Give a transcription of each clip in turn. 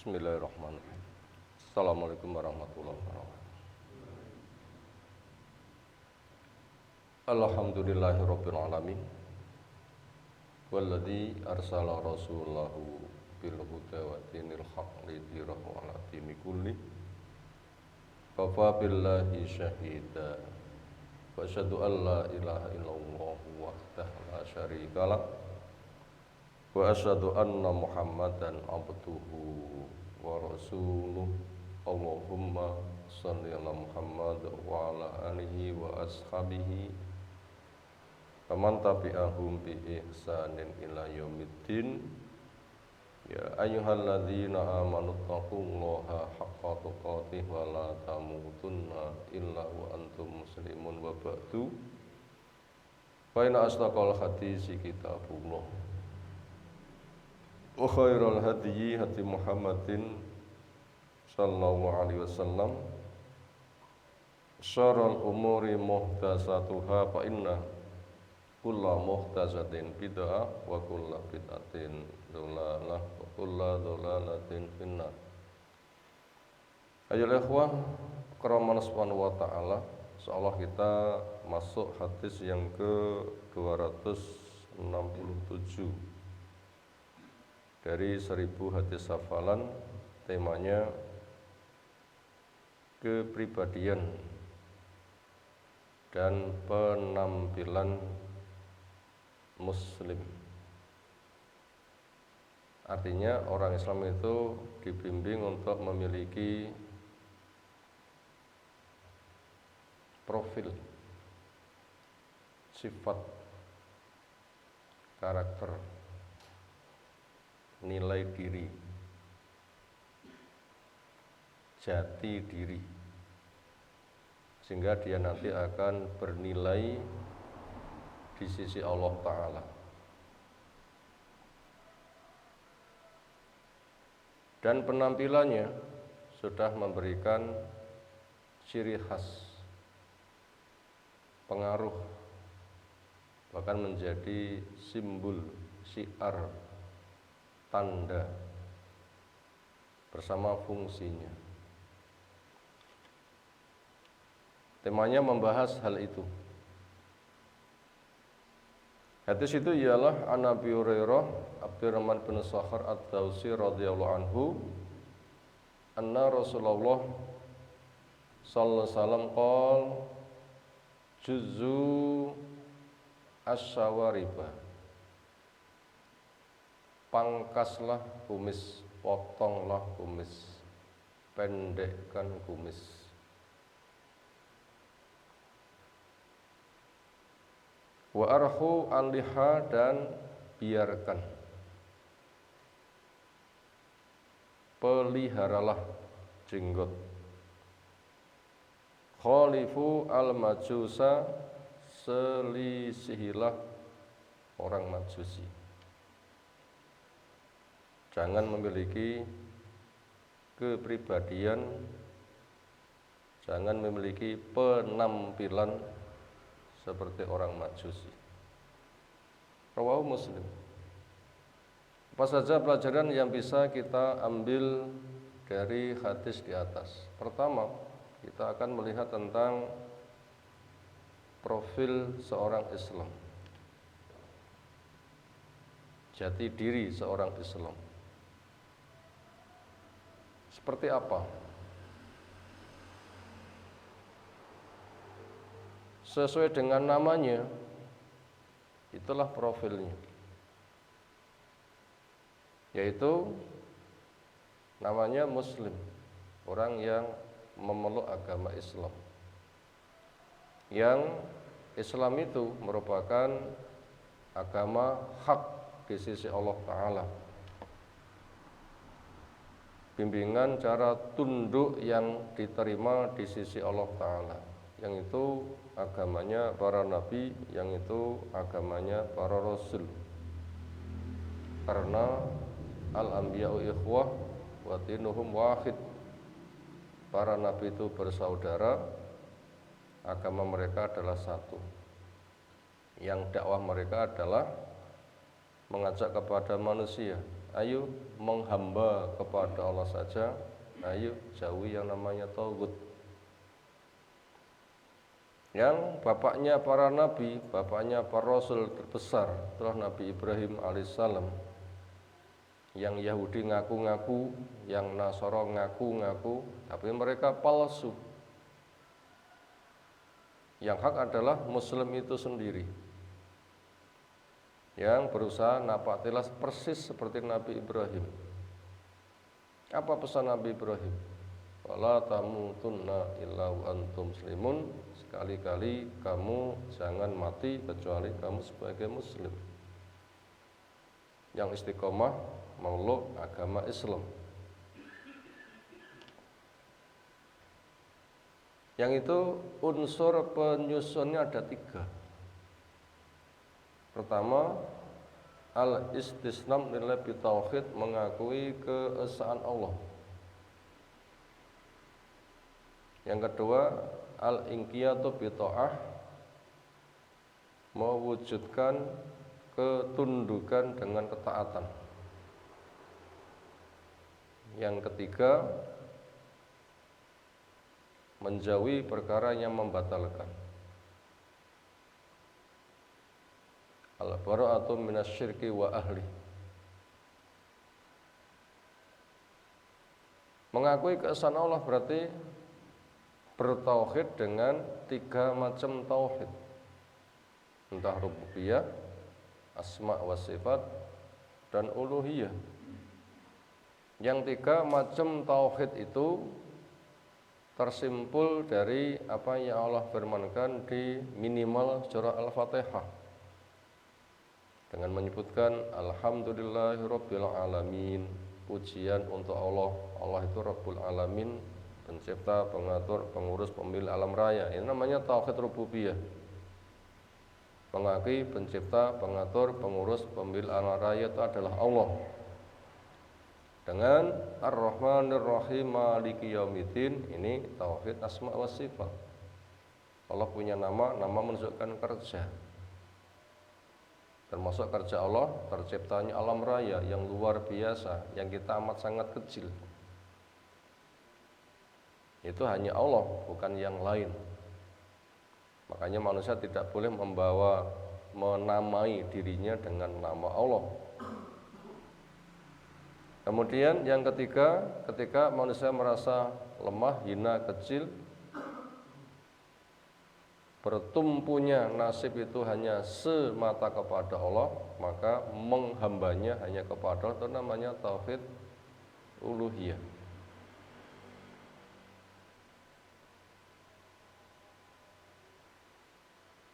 Bismillahirrahmanirrahim. Assalamualaikum warahmatullahi wabarakatuh. Alhamdulillahirabbil alamin. Walladzi arsala rasulahu bil huda wa dinil haqq lidhirahu 'ala dini kulli. Kafa billahi syahida. Wa asyhadu an la ilaha illallah wahdahu la syarika lah. Wa asyhadu anna Muhammadan abduhu wa rasuluh. Allahumma shalli ala Muhammad wa ala alihi wa ashabihi faman tabi'ahum bi ihsanin ila yaumiddin. Ya ayyuhalladzina amanu taqullaha haqqa tuqatih wa la tamutunna illa wa antum muslimun wa ba'du. Fa inna asdaqal hadisi kitabullah wa khairal hadyi hadi Muhammadin sallallahu alaihi wasallam. Syarrul umuri muhdatsatuha fa inna kulla muhdatsatin bid'ah wa kulla bid'atin dhalalah wa kulla dhalalatin finnar. Ayolah ikhwah karamana subhanahu wa ta'ala, insyaallah kita masuk hadis yang ke-267 dari 1000 hadis hafalan. Temanya kepribadian dan penampilan Muslim. Artinya orang Islam itu dibimbing untuk memiliki profil, sifat, karakter, nilai diri, jati diri, sehingga dia nanti akan bernilai di sisi Allah Ta'ala. Dan penampilannya sudah memberikan ciri khas, pengaruh, bahkan menjadi simbol, syiar, tanda bersama fungsinya. Temanya membahas hal itu. Hadis itu ialah an Abi Hurairah Abdurrahman bin Sakhar Ad-Dawsi radhiyallahu anhu anna Rasulullah sallallahu alaihi wasallam qol juzzu asy-syawariba, pangkaslah kumis, potonglah kumis, pendekkan kumis. Wa arhu al-liha, dan biarkan, peliharalah jenggot. Khalifu al-majusa, selisihilah orang Majusi. Jangan memiliki kepribadian, jangan memiliki penampilan seperti orang Majusi. Rawahu Muslim. Apa saja pelajaran yang bisa kita ambil dari hadis di atas? Pertama, kita akan melihat tentang profil seorang Islam, jati diri seorang Islam. Seperti apa? Sesuai dengan namanya, itulah profilnya, yaitu namanya Muslim, orang yang memeluk agama Islam. Yang Islam itu merupakan agama hak di sisi Allah Ta'ala. Bimbingan cara tunduk yang diterima di sisi Allah Ta'ala, yang itu agamanya para nabi, yang itu agamanya para rasul. Karena al-anbiya'u ikhwah wa dinuhum wahid. Para nabi itu bersaudara, agama mereka adalah satu. Yang dakwah mereka adalah mengajak kepada manusia ayo menghamba kepada Allah saja, ayo jauhi yang namanya tauhid. Yang bapaknya para nabi, bapaknya para rasul terbesar itulah Nabi Ibrahim alaihissalam. Yang Yahudi ngaku-ngaku, yang Nasara ngaku-ngaku, tapi mereka palsu. Yang hak adalah Muslim itu sendiri, yang berusaha napaktilas persis seperti Nabi Ibrahim. Apa pesan Nabi Ibrahim? Wala tamutunna illa wa antum muslimun. Sekali-kali kamu jangan mati kecuali kamu sebagai muslim yang istiqomah memeluk agama Islam. Yang itu unsur penyusunnya ada 3. Pertama, al-istislam lillahi bitauhid, mengakui keesaan Allah. Yang kedua, al-inqiyatu bita'ah, mewujudkan ketundukan dengan ketaatan. Yang ketiga, menjauhi perkara yang membatalkan. Al-bara'atu minasyirki wa ahli. Mengakui keesaan Allah berarti bertauhid dengan 3 macam tauhid. Entah rububiyah, asma wa sifat, dan uluhiyah. Yang 3 macam tauhid itu tersimpul dari apa yang Allah firmankan di minimal surah Al-Fatihah dengan menyebutkan alhamdulillahirabbil alamin, pujian untuk Allah. Allah itu Rabbul Alamin, pencipta, pengatur, pengurus, pemilik alam raya. Ini namanya tauhid rububiyah. Mengakui pencipta, pengatur, pengurus, pemilik alam raya itu adalah Allah. Dengan Ar-Rahmanir Rahim Maliki Yaumiddin, ini tauhid asma wa sifat. Allah punya nama menunjukkan kerja. Termasuk kerja Allah, terciptanya alam raya yang luar biasa, yang kita amat sangat kecil. Itu hanya Allah, bukan yang lain. Makanya manusia tidak boleh menamai dirinya dengan nama Allah. Kemudian yang ketiga, ketika manusia merasa lemah, hina, kecil, bertumpunya nasib itu hanya semata kepada Allah, maka menghambanya hanya kepada Allah, itu namanya tauhid uluhiyah.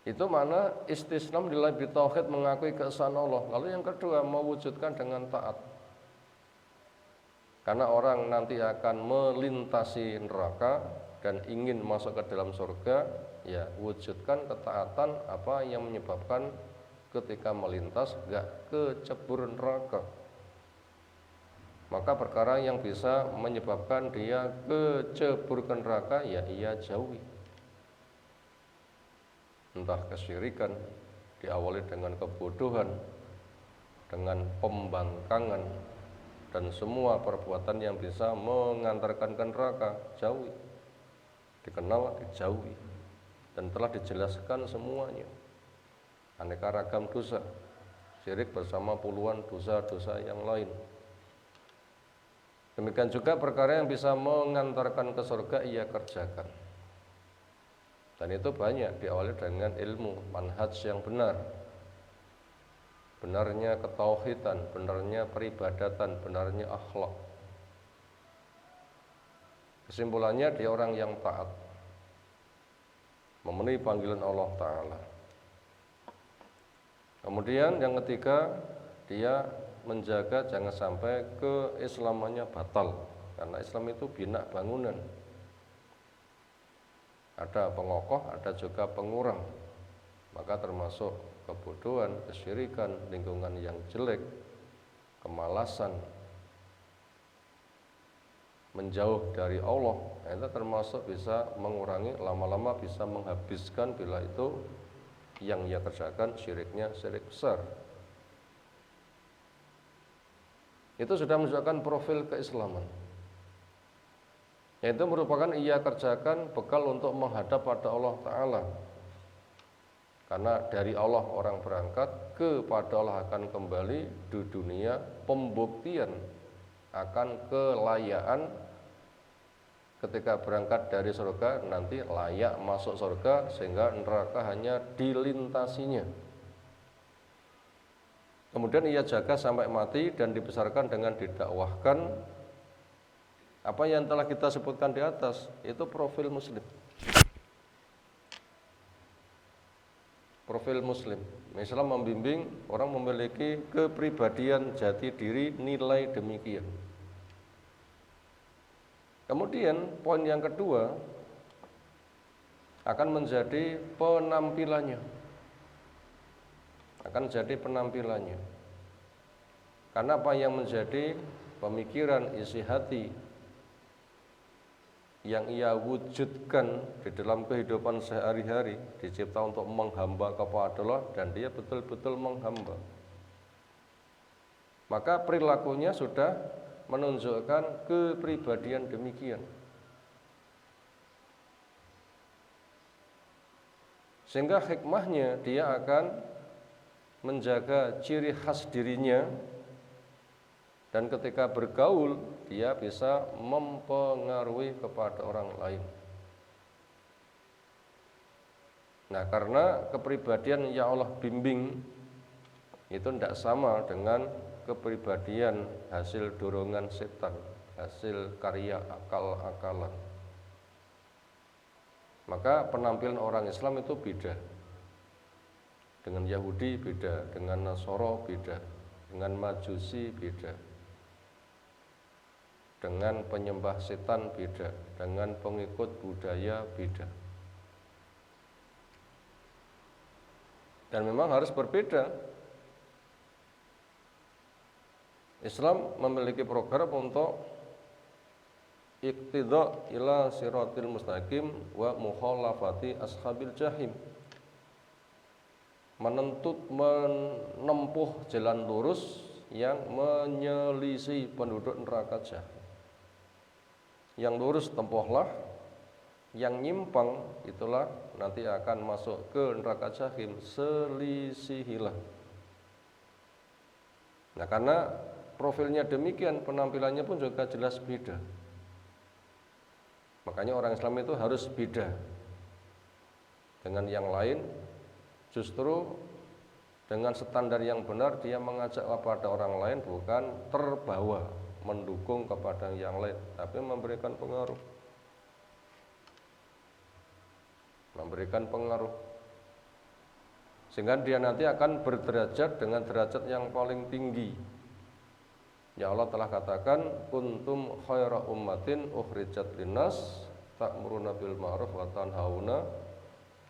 Itu mana istislam lillahi bitauhid, mengakui keesaan Allah. Lalu yang kedua, mewujudkan dengan taat. Karena orang nanti akan melintasi neraka dan ingin masuk ke dalam surga, ya wujudkan ketaatan apa yang menyebabkan ketika melintas gak kecebur neraka. Maka perkara yang bisa menyebabkan dia kecebur ke neraka, ya ia jauhi. Entah kesyirikan, diawali dengan kebodohan, dengan pembangkangan, dan semua perbuatan yang bisa mengantarkan ke neraka, jauhi. Dikenal, dijauhi. Dan telah dijelaskan semuanya. Aneka ragam dosa, syirik bersama puluhan dosa-dosa yang lain. Demikian juga perkara yang bisa mengantarkan ke surga, ia kerjakan. Dan itu banyak, diawali dengan ilmu, manhaj yang benar. Benarnya ketauhidan, benarnya peribadatan, benarnya akhlak. Kesimpulannya, dia orang yang taat, memenuhi panggilan Allah Ta'ala. Kemudian yang ketiga, dia menjaga jangan sampai keislamannya batal. Karena Islam itu bina bangunan. Ada pengokoh, ada juga pengurang. Maka termasuk kebodohan, kesyirikan, lingkungan yang jelek, kemalasan, menjauh dari Allah, itu termasuk bisa mengurangi, lama-lama bisa menghabiskan bila itu yang ia kerjakan syiriknya syirik besar. itu sudah menunjukkan profil keislaman. Yaitu merupakan ia kerjakan bekal untuk menghadap pada Allah Ta'ala. Karena dari Allah orang berangkat, kepada Allah akan kembali. Di dunia pembuktian akan kelayaan ketika berangkat dari surga, nanti layak masuk surga, sehingga neraka hanya dilintasinya. Kemudian ia jaga sampai mati dan dibesarkan dengan didakwahkan. Apa yang telah kita sebutkan di atas itu profil muslim. Profil muslim. Islam membimbing orang memiliki kepribadian jati diri nilai demikian. Kemudian poin yang kedua akan menjadi penampilannya. Akan jadi penampilannya. Karena apa yang menjadi pemikiran isi hati yang ia wujudkan di dalam kehidupan sehari-hari, dicipta untuk menghamba kepada Allah dan dia betul-betul menghamba. Maka perilakunya sudah menunjukkan kepribadian demikian. Sehingga hikmahnya dia akan menjaga ciri khas dirinya, dan ketika bergaul dia bisa mempengaruhi kepada orang lain. Nah, karena kepribadian yang Allah bimbing itu tidak sama dengan kepribadian hasil dorongan setan, hasil karya akal-akalan. Maka penampilan orang Islam itu beda. Dengan Yahudi beda, dengan Nasoro beda, dengan Majusi beda, dengan penyembah setan beda, dengan pengikut budaya beda. Dan memang harus berbeda. Islam memiliki program untuk iqtida ila siratil mustaqim wa mukhalafati ashabil jahim. Menempuh jalan lurus yang menyelisih penduduk neraka jahim. Yang lurus tempuhlah, yang nyimpang itulah nanti akan masuk ke neraka jahim, selisihilah. Nah, karena profilnya demikian, penampilannya pun juga jelas beda. Makanya orang Islam itu harus beda dengan yang lain. Justru dengan standar yang benar dia mengajak kepada orang lain, bukan terbawa mendukung kepada yang lain, tapi memberikan pengaruh. Memberikan pengaruh. Sehingga dia nanti akan berderajat dengan derajat yang paling tinggi. Ya Allah telah katakan, kuntum khaira ummatin ukhrijat linnas ta'muruna bil ma'ruf wa tanhauna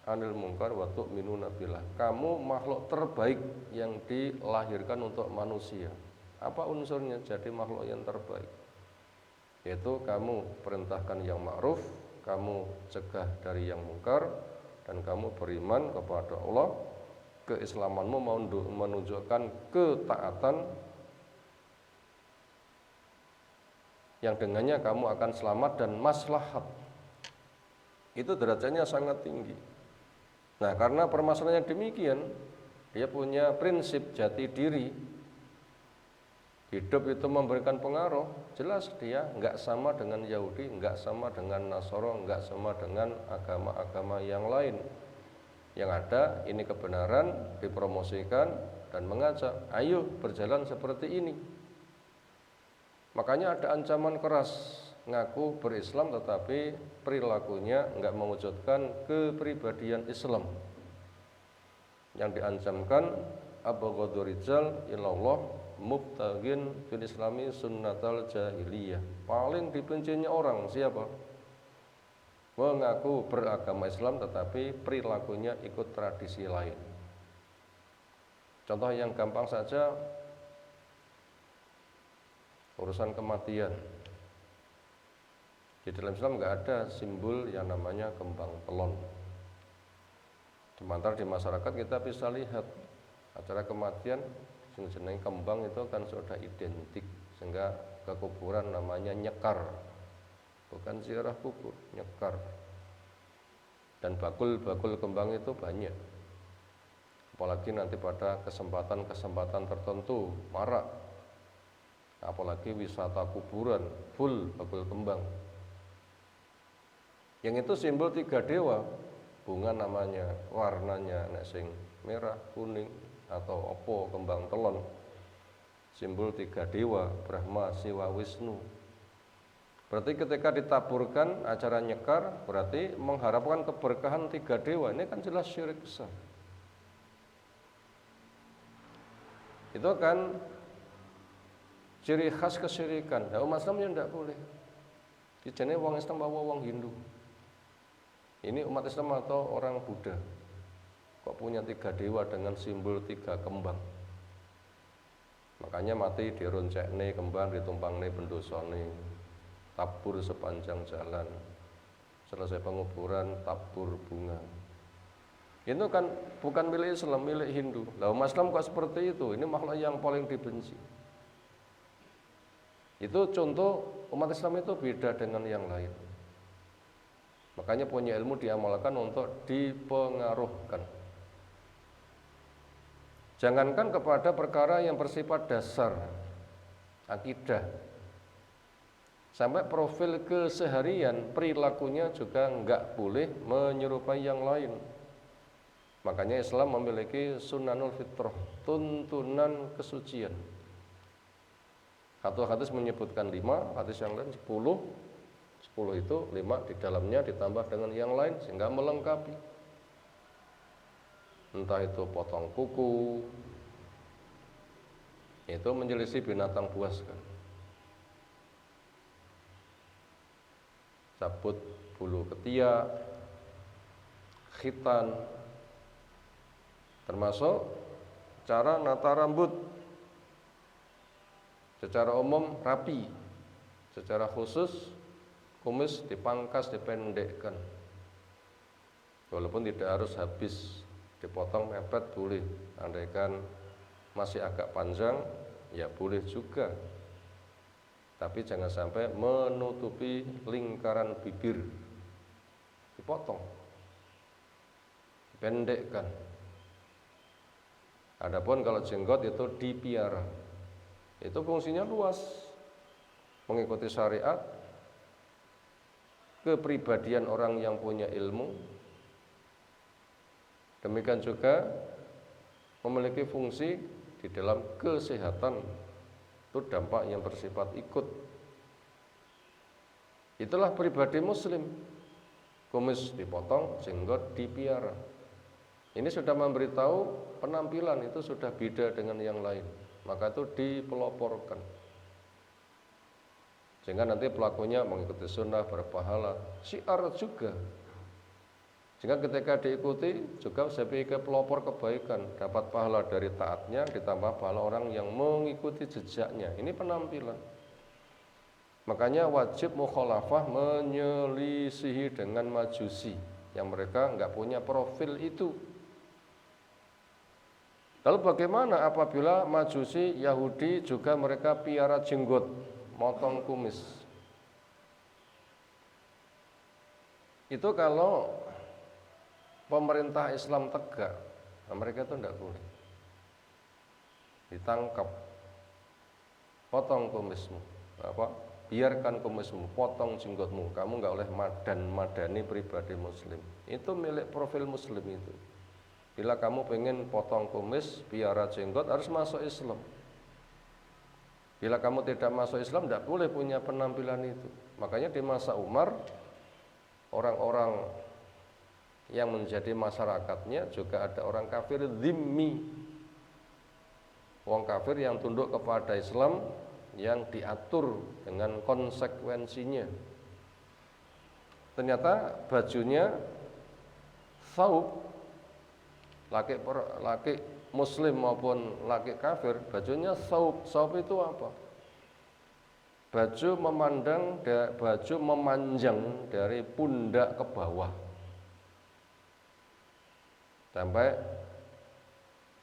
'anil munkar wa tu'minuna billah. Kamu makhluk terbaik yang dilahirkan untuk manusia. Apa unsurnya jadi makhluk yang terbaik? Yaitu kamu perintahkan yang ma'ruf, kamu cegah dari yang munkar, dan kamu beriman kepada Allah. Keislamanmu menunjukkan ketaatan yang dengannya kamu akan selamat dan maslahat. Itu derajatnya sangat tinggi. Nah, karena permasalahannya demikian, dia punya prinsip jati diri. Hidup itu memberikan pengaruh. Jelas dia enggak sama dengan Yahudi, enggak sama dengan Nasoro, enggak sama dengan agama-agama yang lain. Yang ada ini kebenaran dipromosikan dan mengajak, ayo berjalan seperti ini. Makanya ada ancaman keras, ngaku berislam tetapi perilakunya enggak mewujudkan kepribadian Islam. Yang diancamkan abghadul rijal ilallah mubtaghin fil islami sunnatal jahiliyah. Paling dibencinya orang siapa? Mengaku beragama Islam tetapi perilakunya ikut tradisi lain. Contoh yang gampang saja, urusan kematian. Di dalam Islam enggak ada simbol yang namanya kembang telon. Sementara di masyarakat kita bisa lihat acara kematian jeneng kembang itu kan sudah identik, Sehingga ke kuburan namanya nyekar, bukan ziarah kubur, nyekar. Dan bakul-bakul kembang itu banyak, apalagi nanti pada kesempatan-kesempatan tertentu marak, apalagi wisata kuburan full bakul kembang. Yang itu simbol 3 dewa. Bunga namanya, warnanya nek sing merah, kuning atau opo kembang telon. Simbol 3 dewa, Brahma, Siwa, Wisnu. Berarti ketika ditaburkan acara nyekar, berarti mengharapkan keberkahan 3 dewa. Ini kan jelas syirik besar. Itu kan ciri khas kesyirikan. Nah, umat Islam yang tidak boleh. Dijane wong Islam bawa wong Hindu. Ini umat Islam atau orang Buddha? Kok punya 3 dewa dengan simbol 3 kembang? Makanya mati dironcekne kembang, ditumpangne pendosane, tabur sepanjang jalan. Selesai penguburan, tabur bunga. Itu kan bukan milik Islam, milik Hindu. Lah umat Islam kok seperti itu? Ini makhluk yang paling dibenci. Itu contoh umat Islam itu beda dengan yang lain. Makanya punya ilmu diamalkan untuk dipengaruhkan. Jangankan kepada perkara yang bersifat dasar, akidah, sampai profil keseharian, perilakunya juga enggak boleh menyerupai yang lain. Makanya Islam memiliki sunanul fitrah, tuntunan kesucian. Satu hadis menyebutkan 5, hadis yang lain 10. 10 itu 5 di dalamnya ditambah dengan yang lain sehingga melengkapi. Entah itu potong kuku, itu menyelisih binatang buas kan. Cabut bulu ketiak, khitan, termasuk cara nata rambut. Secara umum rapi, secara khusus kumis dipangkas, dipendekkan. Walaupun tidak harus habis, dipotong mepet boleh. Andaikan masih agak panjang, ya boleh juga. Tapi jangan sampai menutupi lingkaran bibir. Dipotong, dipendekkan. Adapun kalau jenggot itu dipiara. Itu fungsinya luas, mengikuti syariat, kepribadian orang yang punya ilmu. Demikian juga memiliki fungsi di dalam kesehatan. Itu dampak yang bersifat ikut. Itulah pribadi muslim. Kumis dipotong, jenggot dipiara. Ini sudah memberitahu penampilan itu sudah beda dengan yang lain. Maka itu dipeloporkan. Sehingga nanti pelakunya mengikuti sunnah, berpahala. Syiar juga. Sehingga ketika diikuti juga sebagai pelopor kebaikan. Dapat pahala dari taatnya, ditambah pahala orang yang mengikuti jejaknya. Ini penampilan. Makanya wajib mukhalafah menyelisihi dengan majusi. Yang mereka enggak punya profil itu. Lalu bagaimana apabila majusi Yahudi juga mereka piara jenggot, motong kumis? Itu kalau pemerintah Islam tegak, nah mereka itu tidak boleh. Ditangkap, potong kumismu, biarkan kumismu, potong jenggotmu. Kamu nggak boleh madani pribadi Muslim. Itu milik profil Muslim itu. Bila kamu pengen potong kumis, piara jenggot, harus masuk Islam. Bila kamu tidak masuk Islam, tidak boleh punya penampilan itu. Makanya di masa Umar, orang-orang yang menjadi masyarakatnya juga ada orang kafir dhimmi. Orang kafir yang tunduk kepada Islam, yang diatur dengan konsekuensinya. Ternyata bajunya thawb, laki muslim maupun laki kafir, bajunya thawb. Thawb itu apa? Baju memanjang dari pundak ke bawah sampai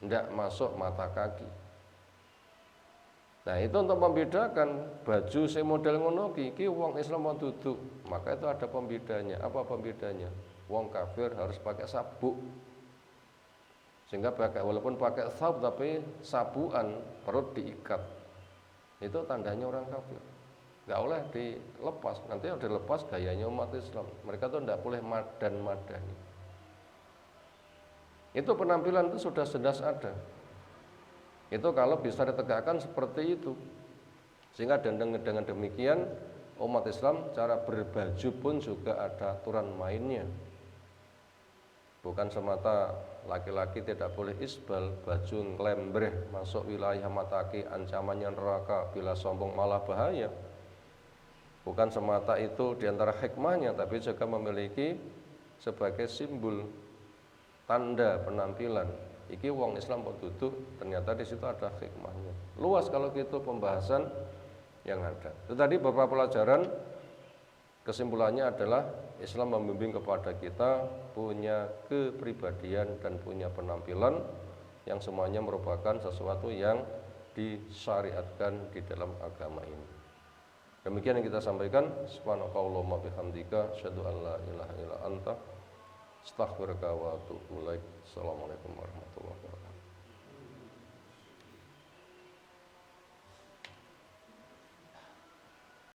tidak masuk mata kaki. Nah, itu untuk membedakan baju sing model ngono iki wong Islam mau duduk. Maka itu ada pembedanya. Apa pembedanya? Wong kafir harus pakai sabuk. Sehingga walaupun pakai sabuk tapi sabuan perut diikat. Itu tandanya orang kafir. Enggak boleh dilepas. Nanti udah dilepas gayanya umat Islam. Mereka tuh enggak boleh madani. Itu penampilan itu sudah jelas ada. Itu kalau bisa ditegakkan seperti itu. Sehingga dengan demikian umat Islam cara berbaju pun juga ada aturan mainnya. Bukan semata laki-laki tidak boleh isbal, baju ngelembreh masuk wilayah mataki, ancamannya neraka, bila sombong malah bahaya. Bukan semata itu diantara hikmahnya, tapi juga memiliki sebagai simbol tanda penampilan. Iki wong Islam kok duduk, ternyata di situ ada hikmahnya. Luas kalau gitu pembahasan yang ada. Itu tadi beberapa pelajaran, kesimpulannya adalah Islam membimbing kepada kita punya kepribadian dan punya penampilan yang semuanya merupakan sesuatu yang disyariatkan di dalam agama ini. Demikian yang kita sampaikan. Subhanakallahumma bihamdika asyhadu an la ilaha illa anta astaghfiruka wa atubu ilaik. Assalamualaikum warahmatullahi wabarakatuh.